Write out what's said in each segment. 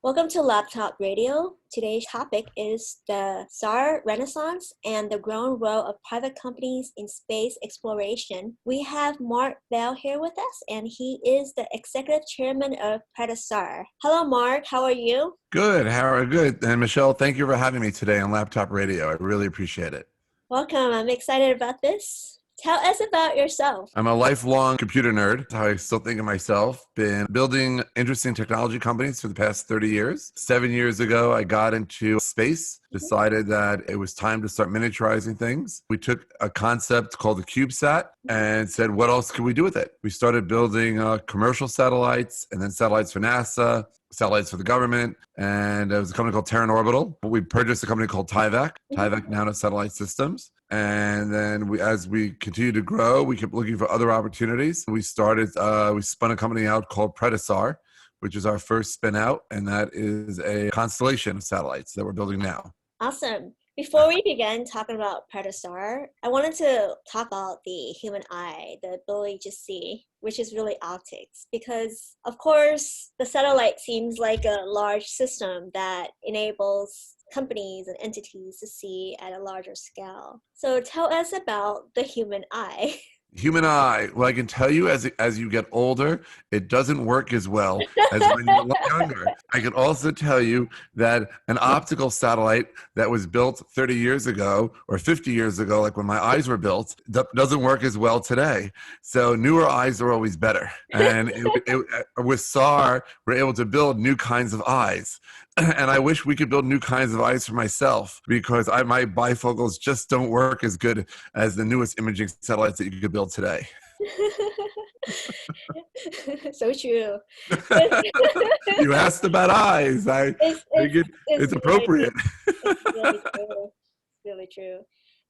Welcome to Laptop Radio. Today's topic is the SAR Renaissance and the growing role of private companies in space exploration. We have Marc here with us, and he is the executive chairman of PredaSAR. Hello, Marc. How are you? Good. How are good? And Michelle, thank you for having me today on Laptop Radio. I really appreciate it. Welcome. I'm excited about this. Tell us about yourself. I'm a lifelong computer nerd. That's how I still think of myself. Been building interesting technology companies for the past 30 years. 7 years ago, I got into space, decided that it was time to start miniaturizing things. We took a concept called the CubeSat and said, what else could we do with it? We started building commercial satellites and then satellites for NASA, satellites for the government, and it was a company called Terran Orbital. We purchased a company called Tyvak Nano Satellite Systems. And then as we continued to grow, we kept looking for other opportunities. We spun a company out called PredaSAR, which is our first spin out. And that is a constellation of satellites that we're building now. Awesome. Before we begin talking about PredaSAR, I wanted to talk about the human eye, the ability to see, which is really optics. Because, of course, the satellite seems like a large system that enables companies and entities to see at a larger scale. So tell us about the human eye. Human eye. Well, I can tell you as you get older, it doesn't work as well as when you're younger. I can also tell you that an optical satellite that was built 30 years ago or 50 years ago, like when my eyes were built, doesn't work as well today. So newer eyes are always better. And with SAR, we're able to build new kinds of eyes. And I wish we could build new kinds of eyes for myself because my bifocals just don't work as good as the newest imaging satellites that you could build today. So true. You asked about eyes. I think it's appropriate. It's really true. It's really true.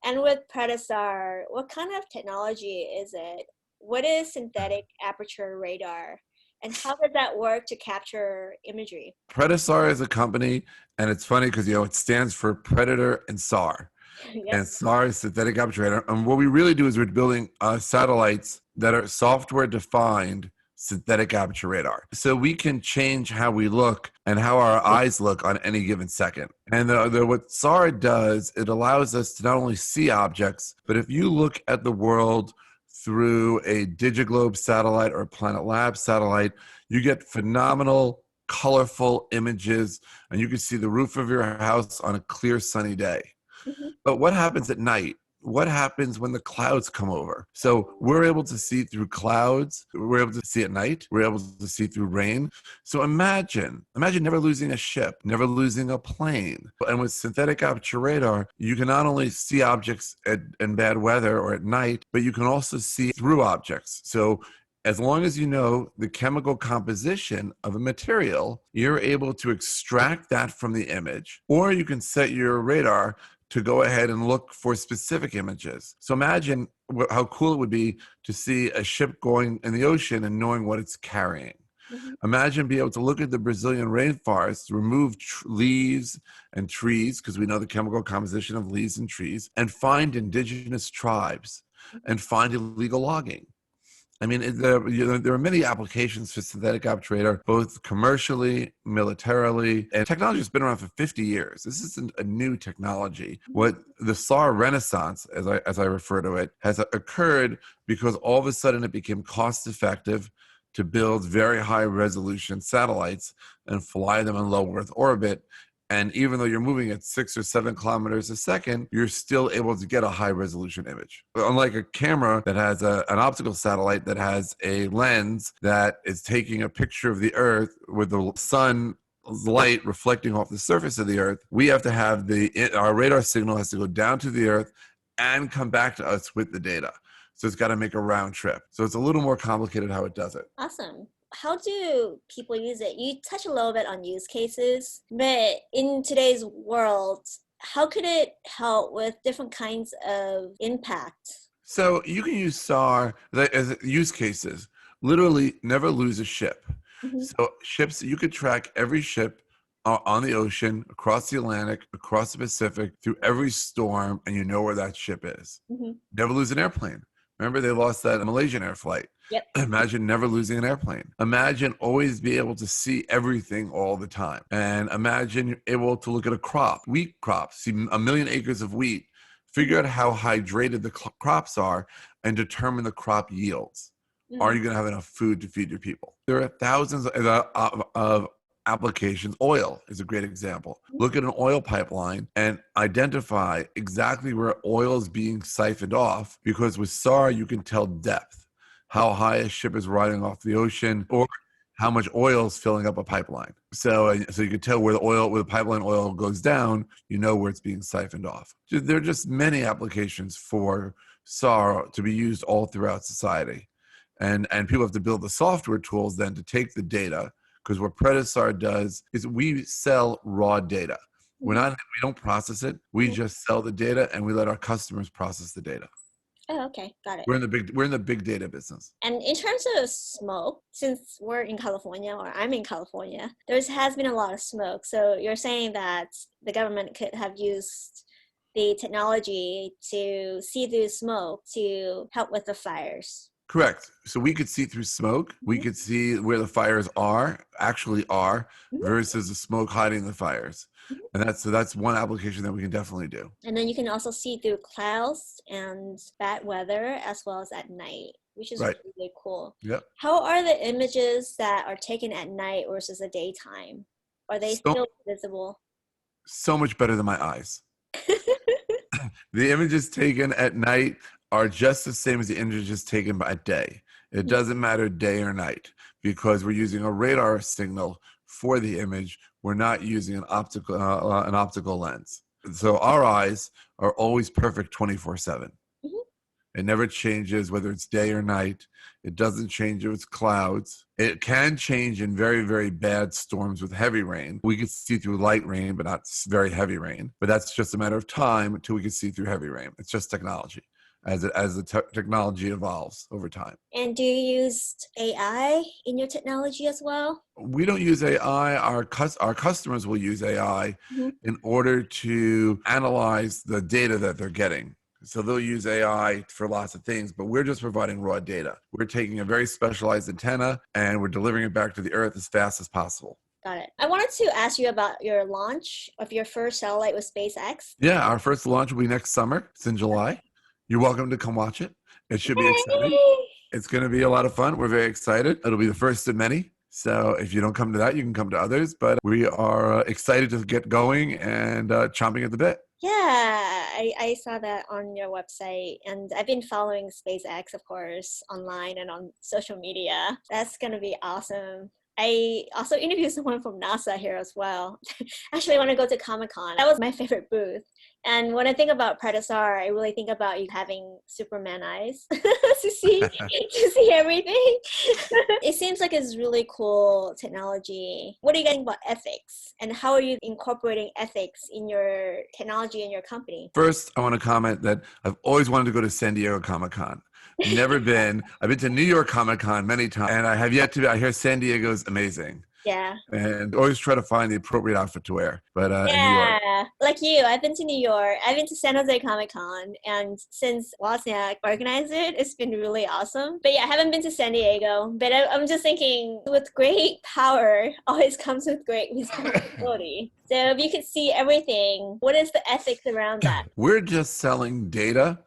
And with PredaSAR, what kind of technology is it? What is synthetic aperture radar? And how does that work to capture imagery? PredaSAR is a company, and it's funny because it stands for Predator and SAR. Yep. And SAR is synthetic aperture radar. And what we really do is we're building satellites that are software-defined synthetic aperture radar. So we can change how we look and how our eyes look on any given second. And what SAR does, it allows us to not only see objects, but if you look at the world through a DigiGlobe satellite or a Planet Labs satellite, you get phenomenal, colorful images, and you can see the roof of your house on a clear, sunny day. Mm-hmm. But what happens at night? What happens when the clouds come over? So we're able to see through clouds. We're able to see at night. We're able to see through rain. So imagine never losing a ship, never losing a plane. And with synthetic aperture radar, you can not only see objects in bad weather or at night, but you can also see through objects. So as long as you know the chemical composition of a material, you're able to extract that from the image, or you can set your radar to go ahead and look for specific images. So imagine how cool it would be to see a ship going in the ocean and knowing what it's carrying. Mm-hmm. Imagine being able to look at the Brazilian rainforest, remove leaves and trees, because we know the chemical composition of leaves and trees, and find indigenous tribes and find illegal logging. I mean, there are many applications for synthetic aperture radar, both commercially, militarily, and technology has been around for 50 years. This isn't a new technology. What the SAR Renaissance, as I refer to it, has occurred because all of a sudden it became cost effective to build very high resolution satellites and fly them in low Earth orbit. And even though you're moving at 6 or 7 kilometers a second, you're still able to get a high resolution image. Unlike a camera that has an optical satellite that has a lens that is taking a picture of the Earth with the sun's light reflecting off the surface of the Earth, we have to have our radar signal has to go down to the Earth and come back to us with the data. So it's got to make a round trip. So it's a little more complicated how it does it. Awesome. How do people use it? You touch a little bit on use cases, but in today's world, how could it help with different kinds of impact? So you can use SAR as use cases. Literally never lose a ship. Mm-hmm. So ships, you could track every ship on the ocean, across the Atlantic, across the Pacific, through every storm, and you know where that ship is. Mm-hmm. Never lose an airplane. Remember, they lost that Malaysian Air flight. Yep. Imagine never losing an airplane. Imagine always be able to see everything all the time. And imagine you're able to look at a crop, wheat crops, see a million acres of wheat, figure out how hydrated the crops are, and determine the crop yields. Are Mm. you going to have enough food to feed your people? There are thousands of applications. Oil is a great example. Look at an oil pipeline and identify exactly where oil is being siphoned off, because with SAR, you can tell depth, how high a ship is riding off the ocean, or how much oil is filling up a pipeline. So you can tell where the pipeline oil goes down, you know where it's being siphoned off. There are just many applications for SAR to be used all throughout society. And people have to build the software tools then to take the data, because what PredaSAR does is we sell raw data. We don't process it. We just sell the data, and we let our customers process the data. Oh, okay, got it. We're in the big data business. And in terms of smoke, since we're in California, or I'm in California, has been a lot of smoke. So you're saying that the government could have used the technology to see through smoke to help with the fires. Correct. So we could see through smoke. We could see where the fires actually are, versus the smoke hiding the fires. And that's one application that we can definitely do. And then you can also see through clouds and bad weather as well as at night, which is Right. really cool. Yep. How are the images that are taken at night versus the daytime? Are they still visible? So much better than my eyes. The images taken at night are just the same as the images taken by day. It doesn't matter day or night, because we're using a radar signal for the image. We're not using an optical lens. So our eyes are always perfect 24/7. It never changes whether it's day or night. It doesn't change if it's clouds. It can change in very, very bad storms with heavy rain. We can see through light rain, but not very heavy rain. But that's just a matter of time until we can see through heavy rain. It's just technology as the technology evolves over time. And do you use AI in your technology as well? We don't use AI. Our customers will use AI in order to analyze the data that they're getting. So they'll use AI for lots of things, but we're just providing raw data. We're taking a very specialized antenna and we're delivering it back to the Earth as fast as possible. Got it. I wanted to ask you about your launch of your first satellite with SpaceX. Yeah, our first launch will be next summer. It's in July. You're welcome to come watch it. It should be exciting. It's going to be a lot of fun. We're very excited. It'll be the first of many. So if you don't come to that, you can come to others. But we are excited to get going and chomping at the bit. Yeah, I saw that on your website, and I've been following SpaceX, of course, online and on social media. That's going to be awesome. I also interviewed someone from NASA here as well. Actually, I want to go to Comic-Con. That was my favorite booth. And when I think about PredaSAR, I really think about you having Superman eyes to see everything. It seems like it's really cool technology. What are you getting about ethics? And how are you incorporating ethics in your technology in your company? First, I want to comment that I've always wanted to go to San Diego Comic-Con. Never been. I've been to New York Comic-Con many times, and I have yet to. I hear San Diego's amazing. Yeah. And always try to find the appropriate outfit to wear. But in New York. Like you, I've been to New York. I've been to San Jose Comic-Con, and since Wozniak organized it, it's been really awesome. But yeah, I haven't been to San Diego. But I'm just thinking, with great power always comes with great responsibility. So if you could see everything, what is the ethics around that? We're just selling data.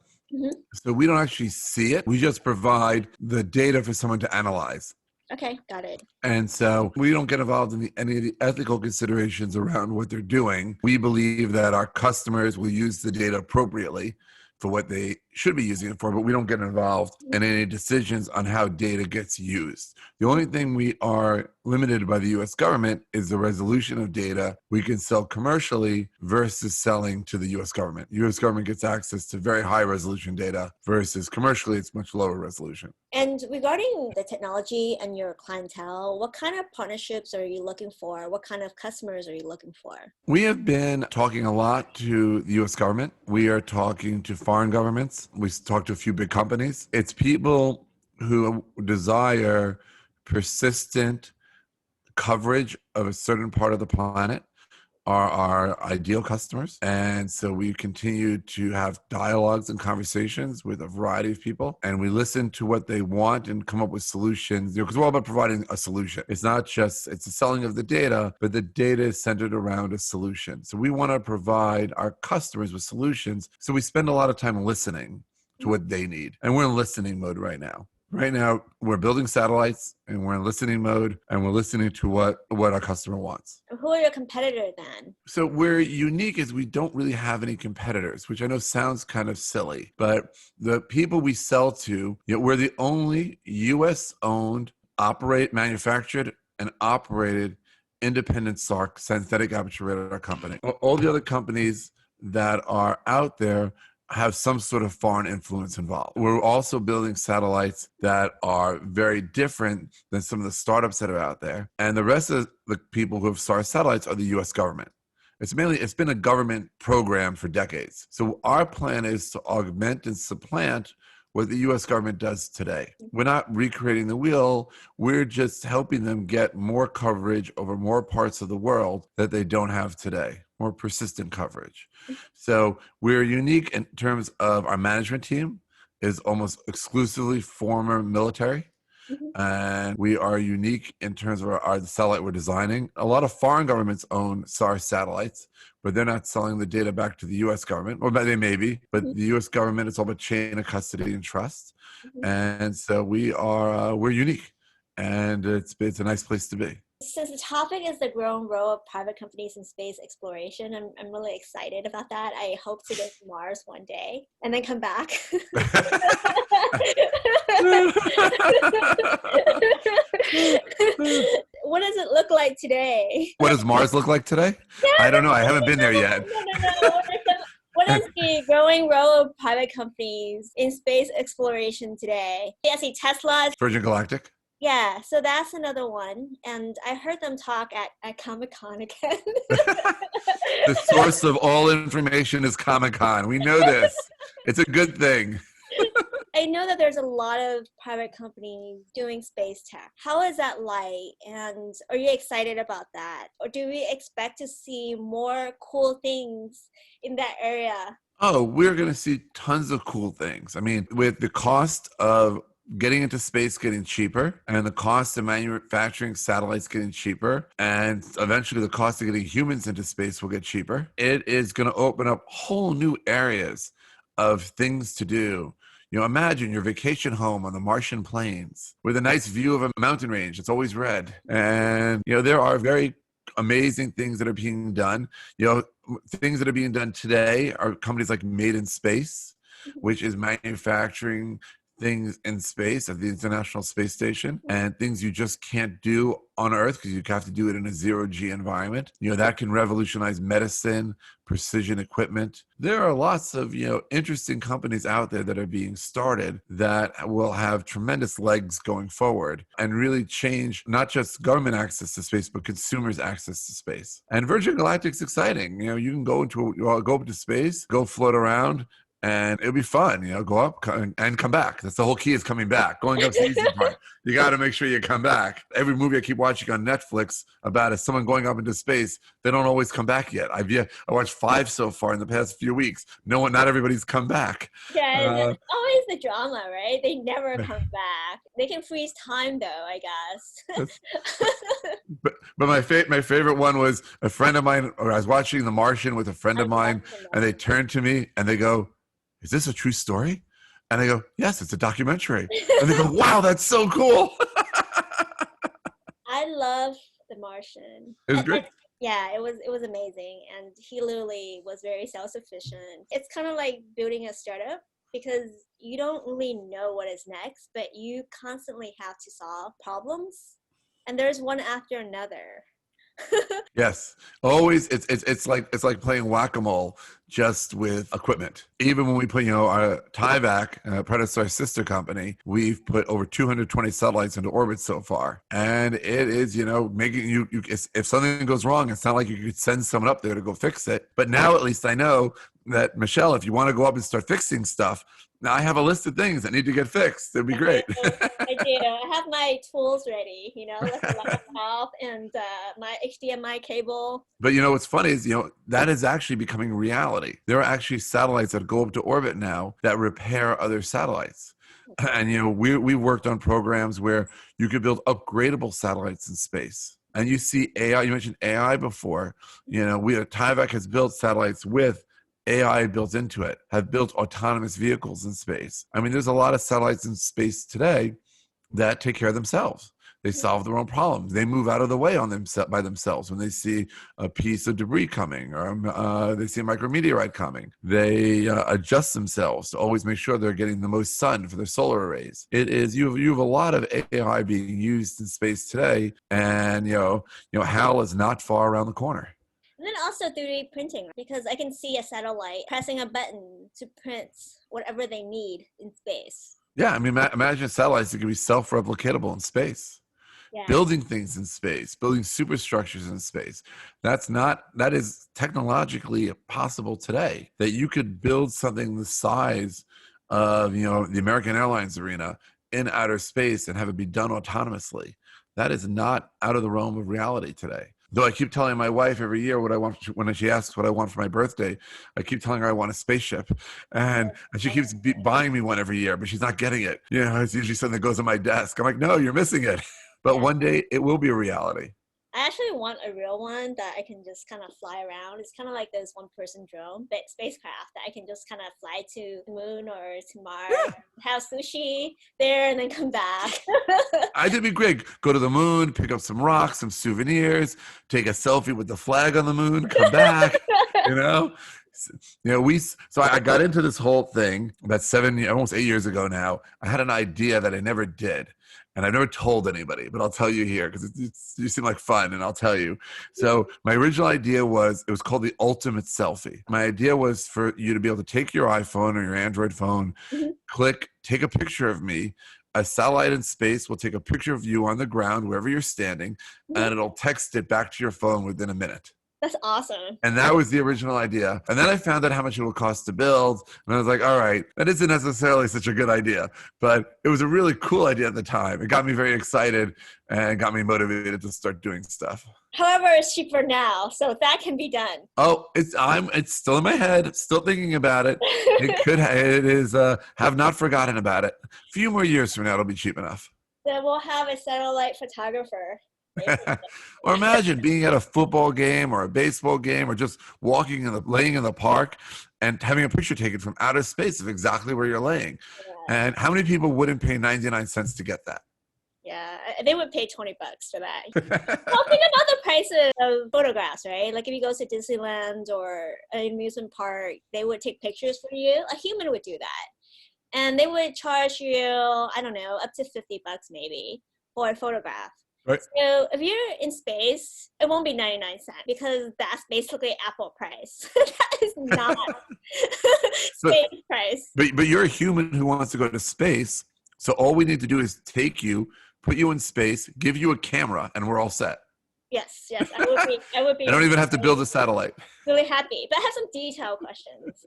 So we don't actually see it. We just provide the data for someone to analyze. Okay, got it. And so we don't get involved in any of the ethical considerations around what they're doing. We believe that our customers will use the data appropriately for what they should be using it for, but we don't get involved in any decisions on how data gets used. The only thing we are limited by the US government is the resolution of data we can sell commercially versus selling to the US government. The US government gets access to very high resolution data versus commercially it's much lower resolution. And regarding the technology and your clientele, what kind of partnerships are you looking for? What kind of customers are you looking for? We have been talking a lot to the US government. We are talking to foreign governments. We talked to a few big companies. It's people who desire persistent coverage of a certain part of the planet are our ideal customers. And so we continue to have dialogues and conversations with a variety of people, and we listen to what they want and come up with solutions, because we're all about providing a solution. It's not just, it's the selling of the data, but the data is centered around a solution. So we want to provide our customers with solutions. So we spend a lot of time listening to what they need. And we're in listening mode right now. Right now, we're building satellites and we're in listening mode, and we're listening to what our customer wants. Who are your competitors then? So we're unique as we don't really have any competitors, which I know sounds kind of silly, but the people we sell to, we're the only US owned, manufactured and operated independent SAR, synthetic aperture radar company. All the other companies that are out there have some sort of foreign influence involved. We're also building satellites that are very different than some of the startups that are out there. And the rest of the people who have SAR satellites are the US government. It's been a government program for decades. So our plan is to augment and supplant what the US government does today. We're not recreating the wheel. We're just helping them get more coverage over more parts of the world that they don't have today, more persistent coverage. So we're unique in terms of our management team is almost exclusively former military. And we are unique in terms of the satellite we're designing. A lot of foreign governments own SAR satellites, but they're not selling the data back to the US government, or they may be, but the US government, it's all about chain of custody and trust. And so we're unique, and it's a nice place to be. Since the topic is the growing role of private companies in space exploration, I'm really excited about that. I hope to go to Mars one day and then come back. What does it look like today? What does Mars look like today? I don't know. I haven't been there yet. No. What is the growing role of private companies in space exploration today? I see Tesla. Virgin Galactic. Yeah, so that's another one. And I heard them talk at Comic-Con again. The source of all information is Comic-Con. We know this. It's a good thing. I know that there's a lot of private companies doing space tech. How is that like? And are you excited about that? Or do we expect to see more cool things in that area? Oh, we're going to see tons of cool things. I mean, with the cost of getting into space getting cheaper, and the cost of manufacturing satellites getting cheaper, and eventually the cost of getting humans into space will get cheaper, it is going to open up whole new areas of things to do. Imagine your vacation home on the Martian plains with a nice view of a mountain range. It's always red. And, there are very amazing things that are being done. Things that are being done today are companies like Made in Space, which is manufacturing things in space at the International Space Station, and things you just can't do on Earth because you have to do it in a zero-G environment. That can revolutionize medicine, precision equipment. There are lots of, interesting companies out there that are being started that will have tremendous legs going forward and really change not just government access to space, but consumers' access to space. And Virgin Galactic's exciting. You can go up into space, go float around, and it'll be fun, go up and come back. That's the whole key, is coming back. Going up's the easy part. You got to make sure you come back. Every movie I keep watching on Netflix about someone going up into space, they don't always come back yet. I watched 5 so far in the past few weeks. Not everybody's come back. Yeah, it's always the drama, right? They never come back. They can freeze time, though, I guess. But my favorite one was a friend of mine, or I was watching The Martian with a friend of mine, and they turned to me and they go, "Is this a true story?" And I go, "Yes, it's a documentary." And they go, "Wow, that's so cool." I love The Martian. It was great. Yeah, it was amazing. And he literally was very self-sufficient. It's kind of like building a startup, because you don't really know what is next, but you constantly have to solve problems. And there's one after another. Yes, always. It's like playing whack-a-mole, just with equipment. Even when we put, our TIVAC, PredaSAR sister company, we've put over 220 satellites into orbit so far, and it is, making you if something goes wrong, it's not like you could send someone up there to go fix it. But now at least I know that, Michelle, if you want to go up and start fixing stuff, Now I have a list of things that need to get fixed. It'd be I great. do. I do. I have my tools ready, like a laptop and my HDMI cable. But what's funny is, that is actually becoming reality. There are actually satellites that go up to orbit now that repair other satellites. And we worked on programs where you could build upgradable satellites in space. And you see AI. You mentioned AI before. Tyvek has built satellites with AI built into it. Have built autonomous vehicles in space. I mean, there's a lot of satellites in space today that take care of themselves. They solve their own problems. They move out of the way by themselves when they see a piece of debris coming, or they see a micrometeorite coming. They adjust themselves to always make sure they're getting the most sun for their solar arrays. It is you have a lot of AI being used in space today, and HAL is not far around the corner. And then also 3D printing, because I can see a satellite pressing a button to print whatever they need in space. Yeah, I mean, imagine satellites that can be self-replicatable in space. Yeah. Building things in space, building superstructures in space. That is technologically possible today, that you could build something the size of, the American Airlines arena in outer space and have it be done autonomously. That is not out of the realm of reality today. Though I keep telling my wife every year what I want, when she asks what I want for my birthday, I keep telling her I want a spaceship. And she keeps buying me one every year, but she's not getting it. It's usually something that goes on my desk. I'm like, no, you're missing it. But one day it will be a reality. I actually want a real one that I can just kind of fly around. It's kind of like this one-person drone, but spacecraft that I can just kind of fly to the moon or to Mars, have sushi there, and then come back. I think it'd be great. Go to the moon, pick up some rocks, some souvenirs, take a selfie with the flag on the moon, come back. So I got into this whole thing about almost 8 years ago now. I had an idea that I never did. And I've never told anybody, but I'll tell you here because you seem like fun, and I'll tell you. So my original idea was called the ultimate selfie. My idea was for you to be able to take your iPhone or your Android phone, take a picture of me. A satellite in space will take a picture of you on the ground, wherever you're standing, and it'll text it back to your phone within a minute. That's awesome. And that was the original idea. And then I found out how much it will cost to build. And I was like, all right, that isn't necessarily such a good idea. But it was a really cool idea at the time. It got me very excited and got me motivated to start doing stuff. However, it's cheaper now, so that can be done. Oh, it's still in my head. Still thinking about it. It is, have not forgotten about it. A few more years from now, it'll be cheap enough. Then we'll have a satellite photographer. Or imagine being at a football game or a baseball game or just laying in the park and having a picture taken from outer space of exactly where you're laying. Yeah. And how many people wouldn't pay 99 cents to get that? Yeah, they would pay $20 for that. Well, think about the prices of photographs, right? Like if you go to Disneyland or an amusement park, they would take pictures for you. A human would do that. And they would charge you, I don't know, up to $50 maybe for a photograph. Right. So if you're in space, it won't be 99 cents because that's basically Apple price. That is not space price. But you're a human who wants to go to space. So all we need to do is take you, put you in space, give you a camera, and we're all set. Yes, I would be. I don't even have to build a satellite. Really happy, but I have some detailed questions.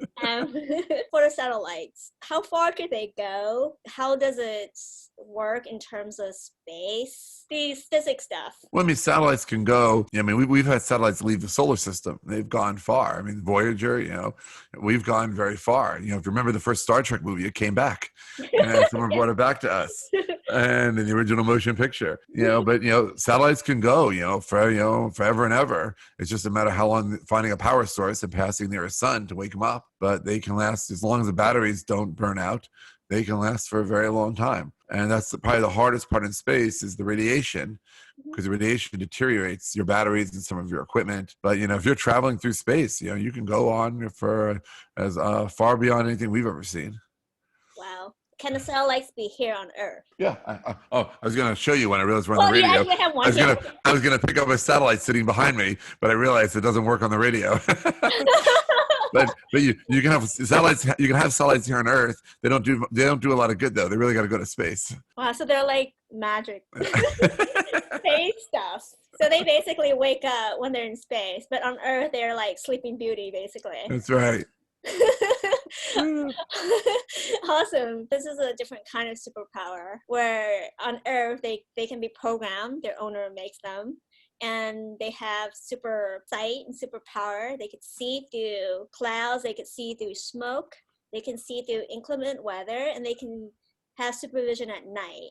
For the satellites, how far could they go? How does it work in terms of space? These physics stuff. Well, I mean, satellites can go. I mean, we've had satellites leave the solar system. They've gone far. I mean, Voyager. We've gone very far. If you remember the first Star Trek movie, it came back, and someone brought it back to us. And in the original motion picture, but satellites can go, forever and ever. It's just a matter of how long finding a power source and passing near a sun to wake them up. But they can last as long as the batteries don't burn out. They can last for a very long time. And that's probably the hardest part in space is the radiation, because the radiation deteriorates your batteries and some of your equipment. But, if you're traveling through space, you can go on for as far beyond anything we've ever seen. Wow. Can the satellites be here on Earth? Yeah. I was going to show you when I realized we're on the radio. I was going to pick up a satellite sitting behind me, but I realized it doesn't work on the radio. But you can have satellites. You can have satellites here on Earth. They don't do a lot of good though. They really got to go to space. Wow. So they're like magic space stuff. So they basically wake up when they're in space, but on Earth they're like Sleeping Beauty, basically. That's right. Awesome. This is a different kind of superpower where on Earth they can be programmed, their owner makes them, and they have super sight and superpower. They could see through clouds, they could see through smoke, they can see through inclement weather, and they can have supervision at night.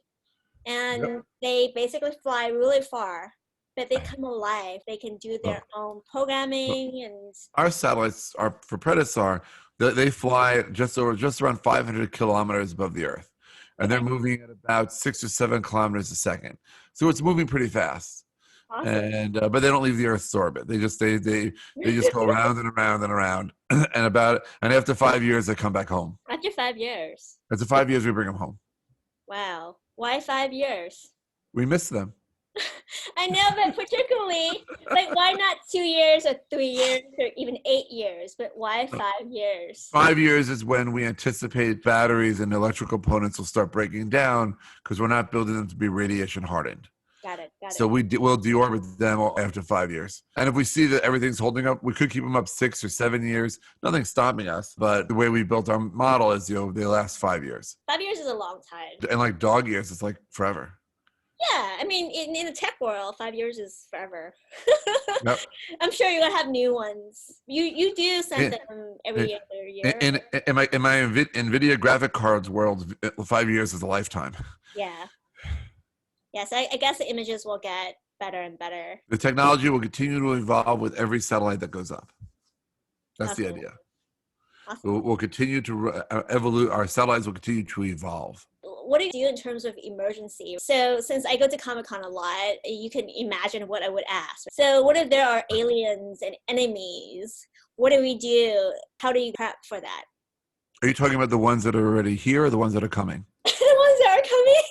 Yep. And they basically fly really far, but they come alive. They can do their Well, own well, programming and our satellites are for PredaSAR. They fly just around 500 kilometers above the Earth, and they're okay, moving at about 6 or 7 kilometers a second. So it's moving pretty fast. awesome. And but they don't leave the Earth's orbit. They just go around and around and around, and after 5 years they come back home. After 5 years. After 5 years we bring them home. Wow. Why 5 years? We miss them. I know, but particularly, like, why not 2 years or 3 years or even 8 years? But why 5 years? 5 years is when we anticipate batteries and electrical components will start breaking down because we're not building them to be radiation hardened. Got it. Got So it. we'll deorbit them after 5 years. And if we see that everything's holding up, we could keep them up 6 or 7 years. Nothing's stopping us. But the way we built our model is, they last 5 years. 5 years is a long time. And like dog years, it's like forever. Yeah, I mean, in the tech world, 5 years is forever. Yep. I'm sure you're gonna have new ones. You do send them every other year. In my NVIDIA graphic cards world, 5 years is a lifetime. Yeah. Yes, I guess the images will get better and better. The technology will continue to evolve with every satellite that goes up. That's the Awesome. idea. Awesome. We'll continue to evolve. Our satellites will continue to evolve. What do you do in terms of emergency? So since I go to Comic-Con a lot, you can imagine what I would ask. So what if there are aliens and enemies? What do we do? How do you prep for that? Are you talking about the ones that are already here or the ones that are coming? The ones that are coming.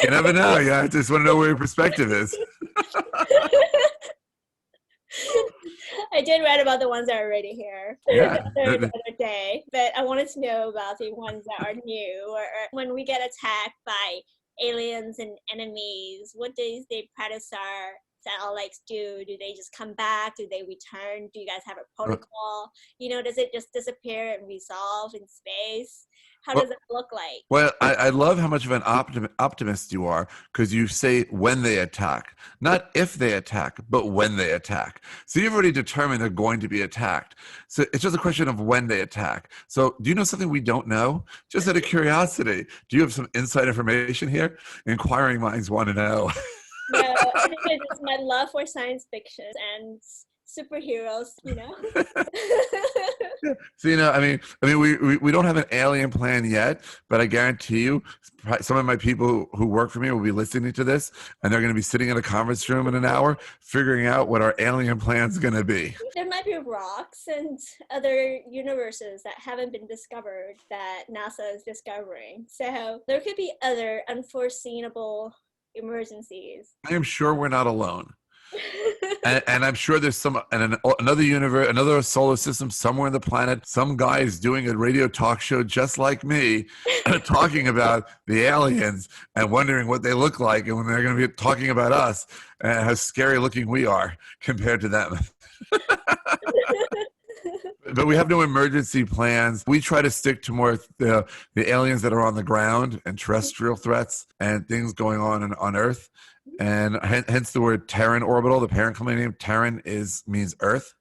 You never know. Yeah, I just want to know where your perspective is. I did read about the ones that are already here Yeah. the other day, but I wanted to know about the ones that are new. Or when we get attacked by aliens and enemies, what does the PredaSAR satellites do? Do they just come back? Do they return? Do you guys have a protocol? Does it just disappear and resolve in space? How does it look like? Well, I love how much of an optimist you are because you say when they attack, not if they attack, but when they attack. So you've already determined they're going to be attacked. So it's just a question of when they attack. So do you know something we don't know? Just out of curiosity, do you have some inside information here? Inquiring minds want to know. No, I think it's just my love for science fiction and superheroes. So we don't have an alien plan yet, but I guarantee you, some of my people who work for me will be listening to this, and they're going to be sitting in a conference room in an hour, figuring out what our alien plan is going to be. There might be rocks and other universes that haven't been discovered that NASA is discovering. So there could be other unforeseeable emergencies. I am sure we're not alone. And I'm sure there's another universe, another solar system somewhere on the planet. Some guy is doing a radio talk show just like me, talking about the aliens and wondering what they look like, and when they're going to be talking about us and how scary looking we are compared to them. But we have no emergency plans. We try to stick to more the aliens that are on the ground and terrestrial threats and things going on Earth. And hence the word Terran orbital. The parent company name Terran means Earth.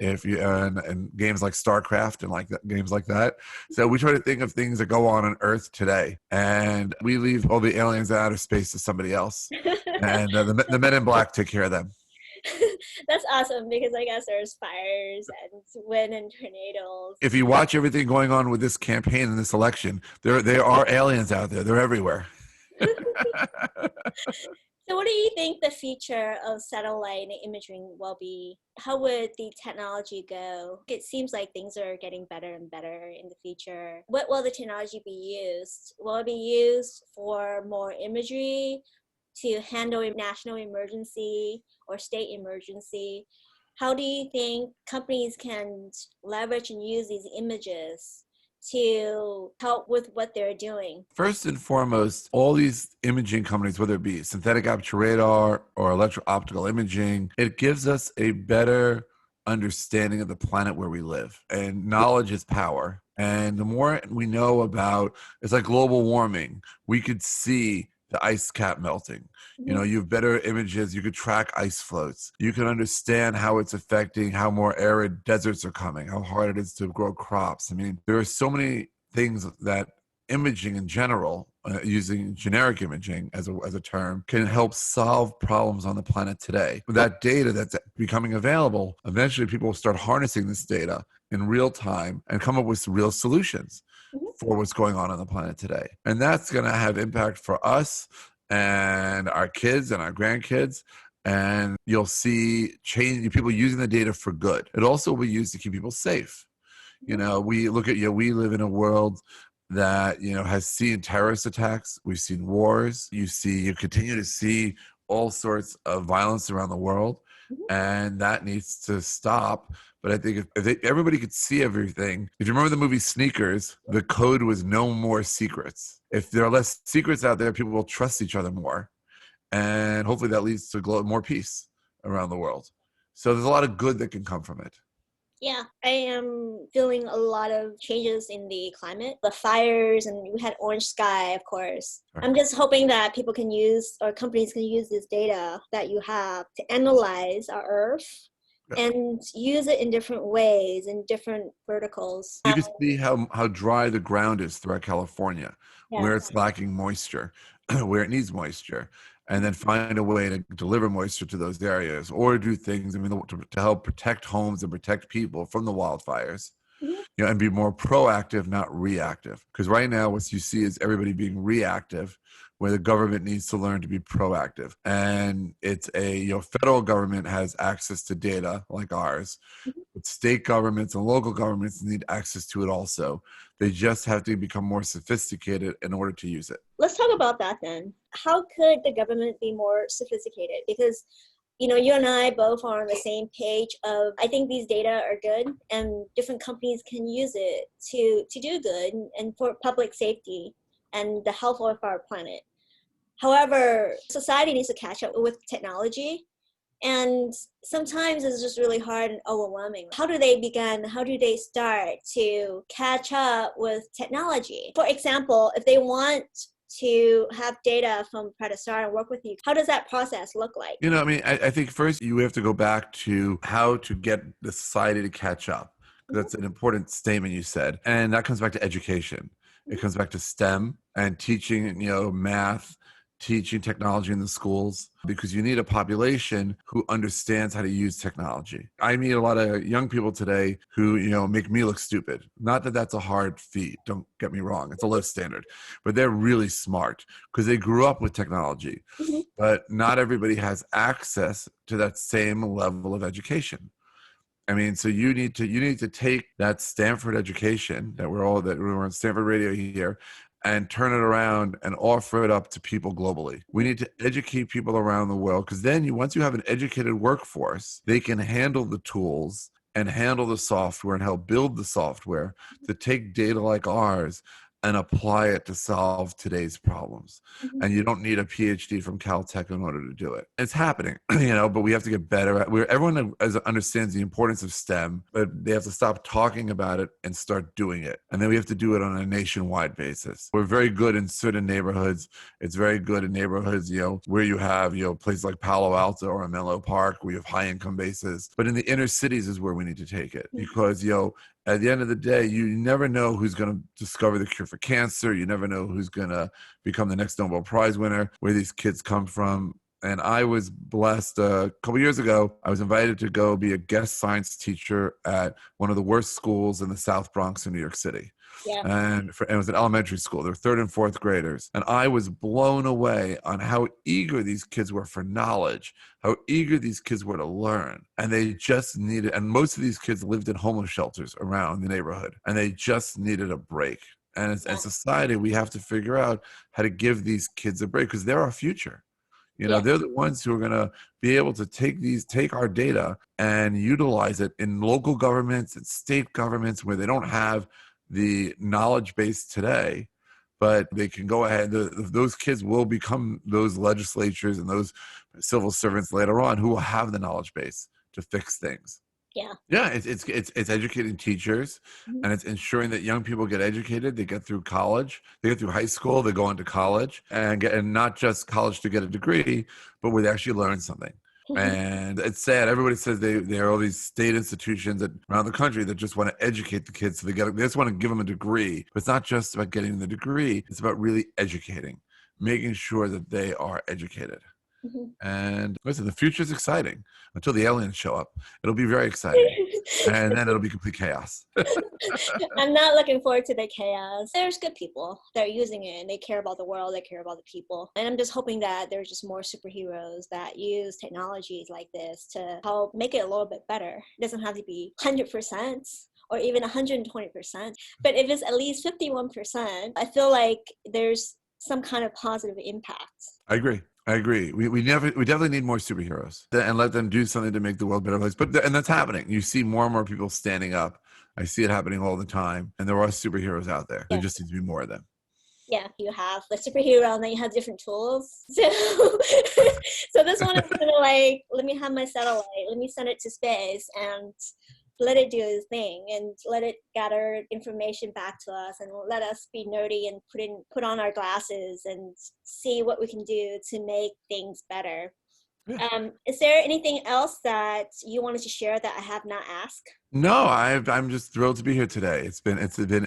If you and games like StarCraft and games like that. So we try to think of things that go on Earth today, and we leave all the aliens in outer space to somebody else, and the Men in Black take care of them. That's awesome because I guess there's fires and wind and tornadoes. If you watch everything going on with this campaign and this election, there are aliens out there. They're everywhere. So what do you think the future of satellite imaging will be? How would the technology go? It seems like things are getting better and better in the future. What will the technology be used? Will it be used for more imagery to handle a national emergency or state emergency? How do you think companies can leverage and use these images to help with what they're doing? First and foremost, all these imaging companies, whether it be synthetic aperture radar or electro-optical imaging, it gives us a better understanding of the planet where we live. And knowledge is power. And the more we know about, it's like global warming. We could see the ice cap melting. You Mhm. know, you have better images. You could track ice floats. You can understand how it's affecting how more arid deserts are coming, how hard it is to grow crops. I mean, there are so many things that imaging in general, using generic imaging as a term, can help solve problems on the planet today. With that data that's becoming available, eventually people will start harnessing this data in real time and come up with real solutions Mhm. for what's going on the planet today. And that's going to have impact for us and our kids and our grandkids. And you'll see change people using the data for good. It also will be used to keep people safe. You Mhm. know, we look at, we live in a world that, has seen terrorist attacks. We've seen wars. You continue to see all sorts of violence around the world. Mhm. And that needs to stop. But I think if everybody could see everything, if you remember the movie Sneakers, the code was no more secrets. If there are less secrets out there, people will trust each other more. And hopefully that leads to more peace around the world. So there's a lot of good that can come from it. Yeah, I am feeling a lot of changes in the climate, the fires, and we had orange sky, of course. Sure. I'm just hoping that people can use, or companies can use this data that you have to analyze our Earth Yeah. and use it in different ways, in different verticals. You can see how dry the ground is throughout California, where Yes. it's lacking moisture, where it needs moisture, and then find a way to deliver moisture to those areas or do things, to help protect homes and protect people from the wildfires. Mhm. And be more proactive, not reactive. Because right now, what you see is everybody being reactive, where the government needs to learn to be proactive. And it's federal government has access to data like ours, Mhm. but state governments and local governments need access to it also. They just have to become more sophisticated in order to use it. Let's talk about that then. How could the government be more sophisticated? Because you and I both are on the same page of I think these data are good and different companies can use it to do good and for public safety and the health of our planet. However, society needs to catch up with technology, and sometimes it's just really hard and overwhelming. How do they begin? How do they start to catch up with technology? For example, if they want to have data from PredaSAR and work with you, how does that process look like? I think first you have to go back to how to get the society to catch up. Mhm. That's an important statement you said. And that comes back to education. It comes back to STEM and teaching, math, teaching technology in the schools, because you need a population who understands how to use technology. I meet a lot of young people today who, make me look stupid. Not that that's a hard feat. Don't get me wrong. It's a low standard, but they're really smart because they grew up with technology, Mhm. but not everybody has access to that same level of education. I mean, so you need to take that Stanford education that we're on Stanford radio here and turn it around and offer it up to people globally. We need to educate people around the world, because then once you have an educated workforce, they can handle the tools and handle the software and help build the software to take data like ours and apply it to solve today's problems. Mhm. And you don't need a PhD from Caltech in order to do it. It's happening, but we have to get better at where everyone understands the importance of STEM, but they have to stop talking about it and start doing it. And then we have to do it on a nationwide basis. We're very good in certain neighborhoods. It's very good in neighborhoods, where you have, places like Palo Alto or Menlo Park, where you have high income bases. But in the inner cities is where we need to take it, because, at the end of the day, you never know who's going to discover the cure for cancer. You never know who's going to become the next Nobel Prize winner, where these kids come from. And I was blessed a couple years ago. I was invited to go be a guest science teacher at one of the worst schools in the South Bronx in New York City. Yeah. And it was an elementary school. They're third and fourth graders. And I was blown away on how eager these kids were for knowledge, how eager these kids were to learn. And they just needed, and most of these kids lived in homeless shelters around the neighborhood, and they just needed a break. And as society, we have to figure out how to give these kids a break, because they're our future. Yeah. They're the ones who are going to be able to take our data and utilize it in local governments and state governments where they don't have the knowledge base today, but they can go ahead. Those kids will become those legislatures and those civil servants later on who will have the knowledge base to fix things. Yeah. Yeah, it's educating teachers, Mhm. and it's ensuring that young people get educated. They get through college, they get through high school, they go into college, and not just college to get a degree, but where they actually learn something. And it's sad. Everybody says there are all these state institutions around the country that just want to educate the kids, so they just want to give them a degree. But it's not just about getting the degree; it's about really educating, making sure that they are educated. Mhm. And listen, the future is exciting until the aliens show up. It'll be very exciting. And then it'll be complete chaos. I'm not looking forward to the chaos. There's good people that are using it and they care about the world, they care about the people. And I'm just hoping that there's just more superheroes that use technologies like this to help make it a little bit better. It doesn't have to be 100% or even 120%. But if it's at least 51%, I feel like there's some kind of positive impact. I agree. I agree. We definitely need more superheroes and let them do something to make the world a better place. And that's happening. You see more and more people standing up. I see it happening all the time. And there are superheroes out there. There Yeah. just needs to be more of them. Yeah, you have the superhero and then you have different tools. So, so this one is kind of like, let me have my satellite, let me send it to space and let it do its thing and let it gather information back to us and let us be nerdy and put on our glasses and see what we can do to make things better. Yeah. Is there anything else that you wanted to share that I have not asked? No, I'm just thrilled to be here today. It's been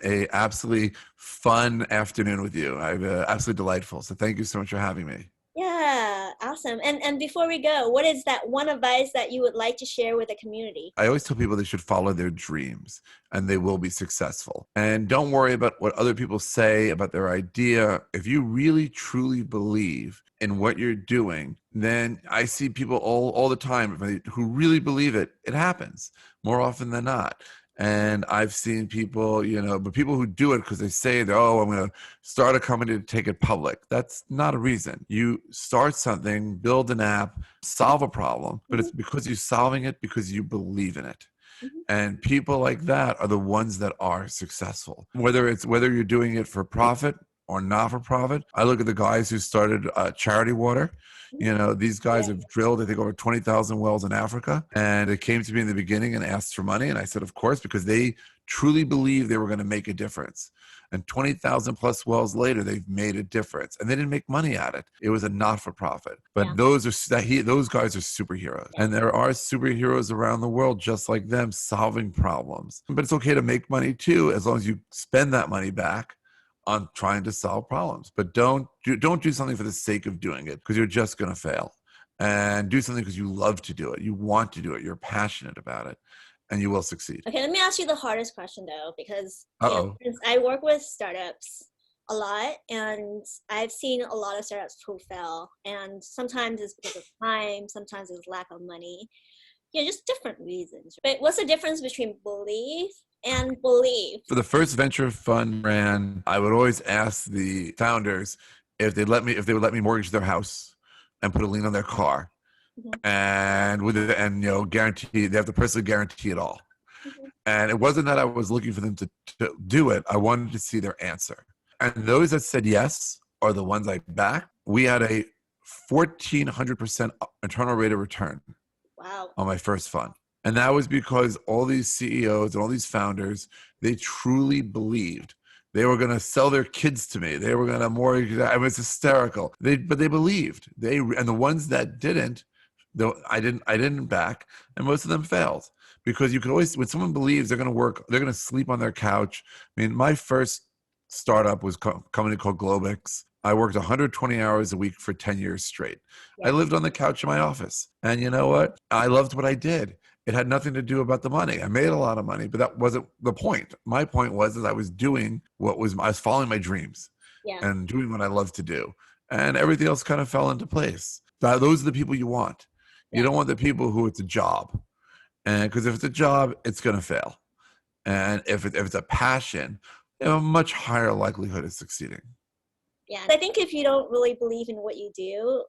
a absolutely fun afternoon with you. I've absolutely delightful. So thank you so much for having me. Yeah, awesome. And before we go, what is that one advice that you would like to share with the community? I always tell people they should follow their dreams and they will be successful. And don't worry about what other people say about their idea. If you really truly believe in what you're doing, then I see people all the time who really believe it. It happens more often than not. And I've seen people, but people who do it because they say that, oh, I'm going to start a company to take it public. That's not a reason. You start something, build an app, solve a problem, but it's because you're solving it because you believe in it. Mhm. And people like that are the ones that are successful. Whether you're doing it for profit or not for profit. I look at the guys who started charity water. These guys Yeah. have drilled, I think, over 20,000 wells in Africa. And it came to me in the beginning and asked for money. And I said, of course, because they truly believed they were going to make a difference. And 20,000 plus wells later, they've made a difference. And they didn't make money at it. It was a not-for-profit. But Yeah. those guys are superheroes. And there are superheroes around the world just like them solving problems. But it's okay to make money too, as long as you spend that money back on trying to solve problems. But don't do something for the sake of doing it because you're just going to fail. And do something because you love to do it. You want to do it. You're passionate about it. And you will succeed. Okay, let me ask you the hardest question though, because Uh-oh. since I work with startups a lot, and I've seen a lot of startups who fail, and sometimes it's because of time, sometimes it's lack of money, just different reasons. But what's the difference between belief and belief? For the first venture fund ran, I would always ask the founders if they would let me mortgage their house and put a lien on their car. Mhm. And guarantee they have to personally guarantee it all. Mhm. And it wasn't that I was looking for them to do it. I wanted to see their answer. And those that said yes are the ones I backed. We had a 1,400% internal rate of return Wow. on my first fund. And that was because all these CEOs and all these founders, they truly believed they were going to sell their kids to me. They were going to mortgage. I was hysterical. But they believed. And the ones that didn't, though I didn't back, and most of them failed because you could always, when someone believes they're going to work, they're going to sleep on their couch. I mean, my first startup was a company called Globix. I worked 120 hours a week for 10 years straight. I Yeah. lived on the couch in my office. And you know what? I loved what I did. It had nothing to do about the money. I made a lot of money, but that wasn't the point. My point was I was doing I was following my dreams Yeah. and doing what I love to do. And everything else kind of fell into place. Those are the people you want. You Yeah. don't want the people who it's a job. And because if it's a job, it's going to fail. And if it's a passion, you have a much higher likelihood of succeeding. Yeah. I think if you don't really believe in what you do,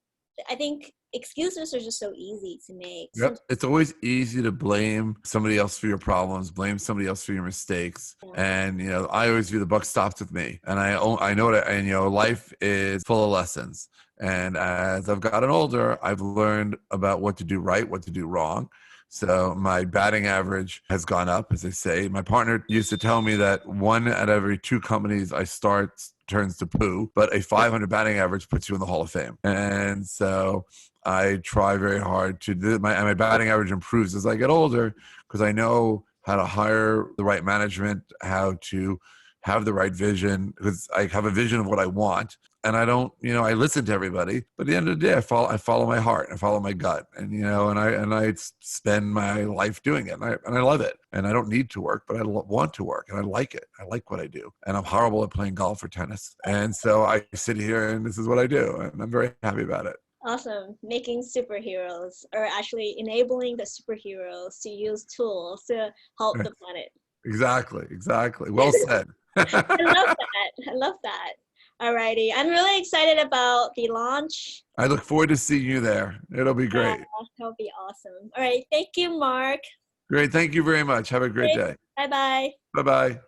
I think excuses are just so easy to make. Yep. It's always easy to blame somebody else for your problems, blame somebody else for your mistakes. Yeah. And, I always view the buck stops with me. And I know that, and, life is full of lessons. And as I've gotten older, I've learned about what to do right, what to do wrong. So my batting average has gone up, as they say. My partner used to tell me that 1 out of every 2 companies I start turns to poo, but a 500 batting average puts you in the Hall of Fame. And so I try very hard to do my batting average improves as I get older because I know how to hire the right management, how to have the right vision, because I have a vision of what I want. And I don't, I listen to everybody, but at the end of the day, I follow my heart, I follow my gut, and I spend my life doing it, and I love it, and I don't need to work, but I want to work, and I like it. I like what I do, and I'm horrible at playing golf or tennis, and so I sit here, and this is what I do, and I'm very happy about it. Awesome. Making superheroes, or actually enabling the superheroes to use tools to help the planet. Exactly. Well said. I love that. I love that. Alrighty. I'm really excited about the launch. I look forward to seeing you there. It'll be Yeah, great. that'll be awesome. All right. Thank you, Mark. Great. Thank you very much. Have a great Okay. day. Bye bye. Bye-bye.